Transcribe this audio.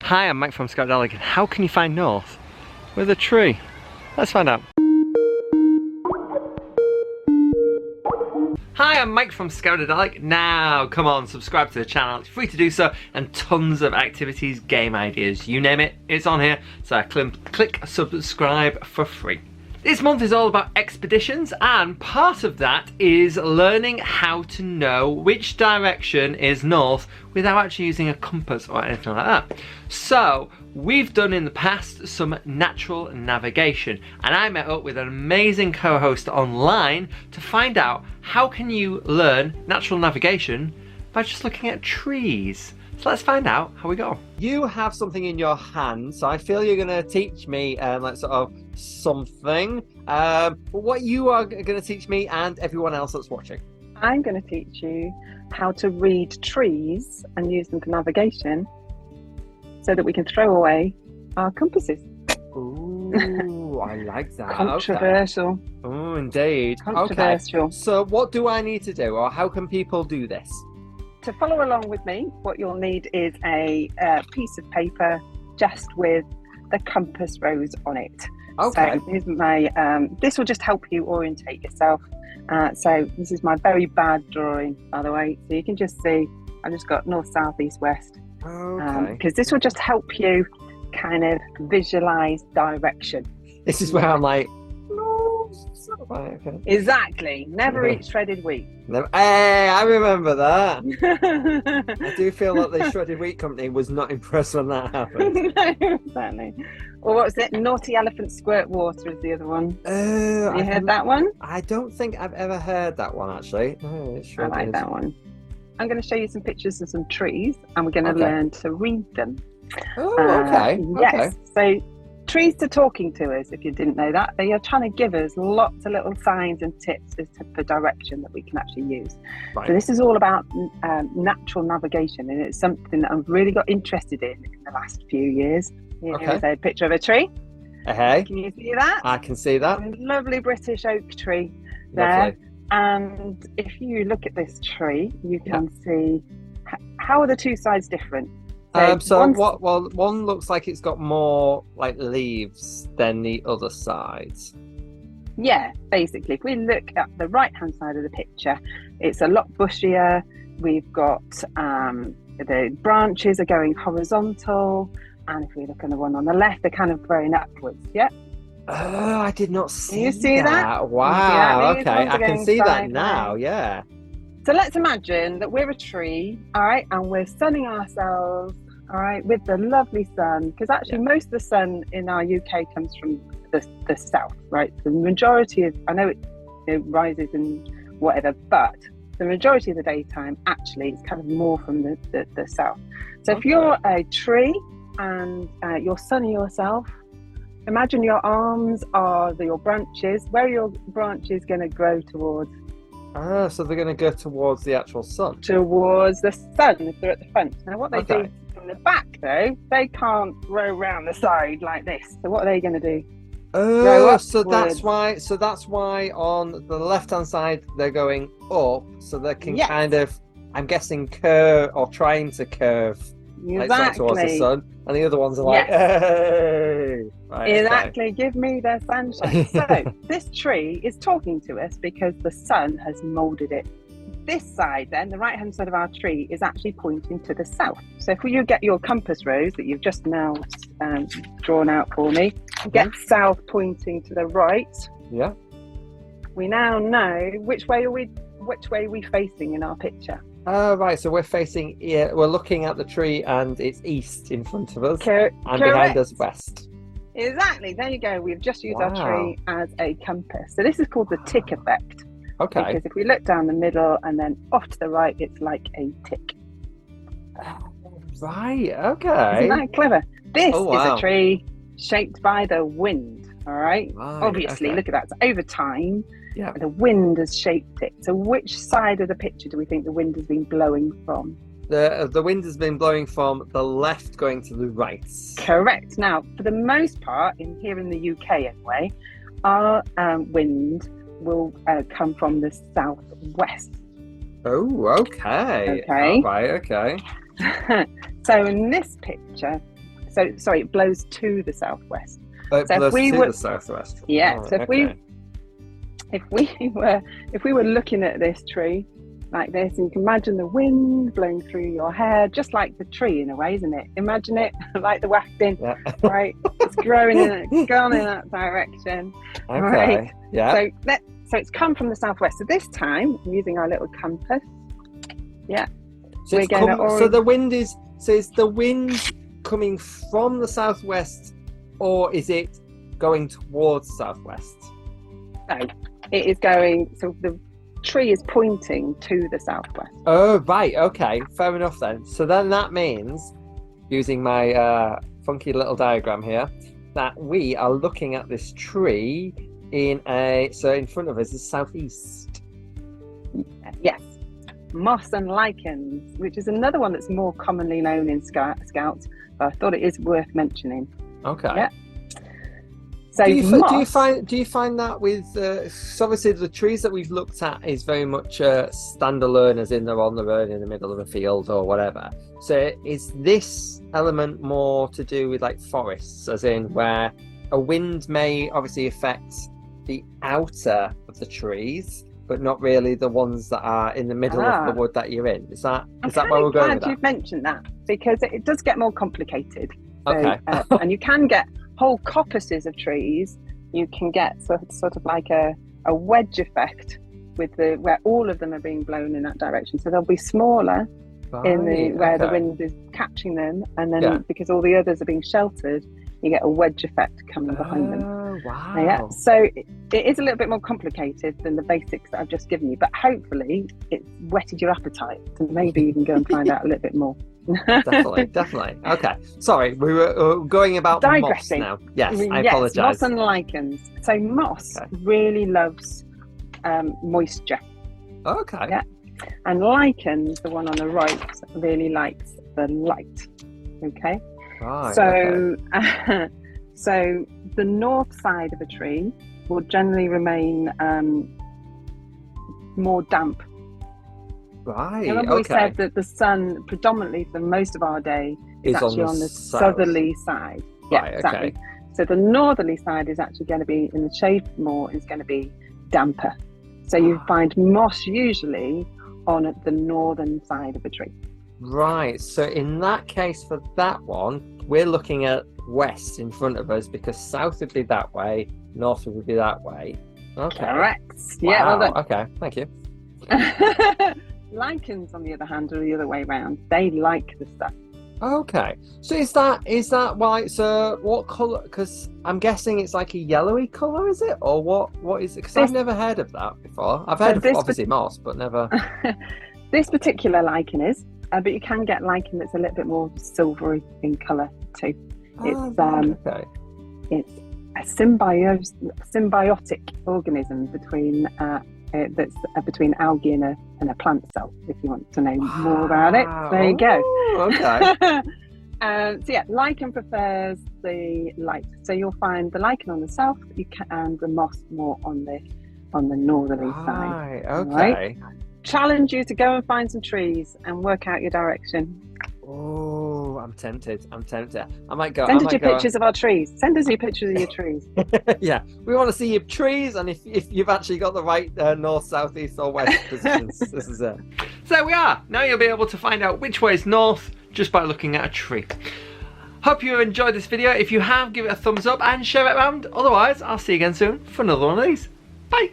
Hi, I'm Mike from Scoutadelic, and how can you find north with a tree? Let's find out. Hi, I'm Mike from Scoutadelic. Now, come on, subscribe to the channel. It's free to do so, and tons of activities, game ideas, you name it, it's on here. So click subscribe for free. This month is all about expeditions, and part of that is learning how to know which direction is north without actually using a compass or anything like that. So we've done in the past some natural navigation, and I met up with an amazing co-host online to find out how can you learn natural navigation by just looking at trees. So let's find out how we go. You have something in your hand, so I feel you're going to teach me like sort of something. What you are going to teach me and everyone else that's watching. I'm going to teach you how to read trees and use them for navigation so that we can throw away our compasses. Ooh, I like that. Controversial. Okay. Oh, indeed. Controversial. Okay. So what do I need to do, or how can people do this? To follow along with me, what you'll need is a piece of paper just with the compass rose on it. Okay. So here's my, this will just help you orientate yourself. So this is my very bad drawing, by the way. So you can just see, I've just got north, south, east, west. Okay. Because this will just help you kind of visualize direction. This is where I'm like, no. Right, okay. Exactly. Never eat shredded wheat. Never, hey, I remember that. I do feel like the shredded wheat company was not impressed when that happened. No, exactly. Or what was it? Naughty elephant squirt water is the other one. Have you heard that one? I don't think I've ever heard that one, actually. No, it sure I like is. that one. I'm going to show you some pictures of some trees, and we're going to learn to read them. Oh, okay. Yes. So trees are talking to us, if you didn't know that. They are trying to give us lots of little signs and tips for direction that we can actually use. Right. So this is all about natural navigation, and it's something that I've really got interested in the last few years. Here's a picture of a tree. Hey. Can you see that? I can see that. A lovely British oak tree there. Lovely. And if you look at this tree, you can see how are the two sides different. One looks like it's got more like leaves than the other sides. Yeah, basically, if we look at the right-hand side of the picture, it's a lot bushier. We've got the branches are going horizontal, and if we look at the one on the left, they're kind of growing upwards. Yeah. Oh, I did not see. You see that? Wow. See okay, I can see that now. Yeah. So let's imagine that we're a tree, all right, and we're sunning ourselves, all right, with the lovely sun, because actually most of the sun in our UK comes from the south, right? The majority of, I know it rises and whatever, but the majority of the daytime actually is kind of more from the south. So if you're a tree and you're sunning yourself, imagine your arms are your branches. Where are your branches going to grow towards? Ah, so they're going to go towards the actual sun. Towards the sun if they're at the front. Now what they do from the back though, they can't grow around the side like this. So what are they going to do? Oh, so that's why on the left hand side they're going up, so they can kind of, I'm guessing, curve or trying to curve like towards the sun, and the other ones are like, hey! Right, exactly, give me the sunshine. So this tree is talking to us because the sun has molded it. This side then, the right hand side of our tree, is actually pointing to the south. So if you get your compass rose that you've just now drawn out for me, get south pointing to the right. Yeah. We now know which way are we facing in our picture. Oh, right, so we're facing, we're looking at the tree and it's east in front of us and behind us west. Exactly, there you go. We've just used our tree as a compass. So this is called the tick effect. Okay. Because if we look down the middle and then off to the right, it's like a tick. Right, okay. Isn't that clever? This is a tree shaped by the wind, all right? Obviously, look at that. So over time, the wind has shaped it. So which side of the picture do we think the wind has been blowing from? The wind has been blowing from the left going to the right. Correct. Now, for the most part, here in the UK anyway, our wind will come from the southwest. Oh, okay. Okay. All right, okay. So in this picture, So sorry, it blows to the southwest. It So if blows we to were- the southwest. Yeah. Oh, So okay. if we were looking at this tree like this, and you can imagine the wind blowing through your hair, just like the tree in a way, isn't it? Imagine it like the wafting, Yeah. right? It's growing going in that direction. Okay. Right. Yeah. So it's come from the southwest. So this time, I'm using our little compass. Yeah. So, we're going to so the wind is. So is the wind coming from the southwest, or is it going towards southwest? So it is going. So the tree is pointing to the southwest. Oh, right. Okay. Fair enough then. So then that means, using my funky little diagram here, that we are looking at this tree so in front of us is southeast. Yes. Moss and lichens, which is another one that's more commonly known in Scouts, but I thought it is worth mentioning. Okay. Yeah. So do you moss, find that with so obviously the trees that we've looked at is very much standalone, as in they're on their own in the middle of a field or whatever. So is this element more to do with like forests, as in where a wind may obviously affect the outer of the trees, but not really the ones that are in the middle of the wood that you're in? Is that where we're going with that? You've mentioned that, because it does get more complicated. So, Okay. And you can get whole coppices of trees. You can get sort of like a wedge effect with where all of them are being blown in that direction. So they'll be smaller where the wind is catching them, and then because all the others are being sheltered, you get a wedge effect coming behind them. Oh, wow. Yeah, so it is a little bit more complicated than the basics that I've just given you, but hopefully it's whetted your appetite, so maybe you can go and find out a little bit more. Definitely. Okay. Sorry, we were going about Digressing. moss now. Yes, I Yes, apologise. moss and lichens. So moss really loves moisture. Okay. Yeah. And lichens, the one on the right, really likes the light. Okay. Right. So, so the north side of a tree will generally remain more damp. Right. Remember we said that the sun, predominantly for most of our day, is actually on the southerly side. Yeah, Right, exactly. okay. So the northerly side is actually going to be, in the shade more, is going to be damper. So you find moss usually on the northern side of a tree. Right. So in that case, for that one, we're looking at west in front of us, because south would be that way, north would be that way. Okay. Correct. Wow. Yeah. Well done. Okay. Thank you. Lichens, on the other hand, are the other way around. They like the stuff. Okay. So is that why? So what colour? Because I'm guessing it's like a yellowy colour, is it, or what is it? Because I've never heard of that before. I've heard of obviously moss, but never. This particular lichen is, but you can get lichen that's a little bit more silvery in colour too. It's okay. It's a symbiotic organism between between algae and a plant cell. If you want to know more about it, there you go. Okay. So yeah, lichen prefers the light. So you'll find the lichen on the south, and the moss more on the northerly side. Okay. Right? Challenge you to go and find some trees and work out your direction. Oh, I'm tempted. I might go. Send us your pictures of our trees. Send us your pictures of your trees. Yeah, we want to see your trees, and if you've actually got the right north, south, east, or west positions. This is it. So there we are. Now you'll be able to find out which way is north just by looking at a tree. Hope you enjoyed this video. If you have, give it a thumbs up and share it around. Otherwise, I'll see you again soon for another one of these. Bye.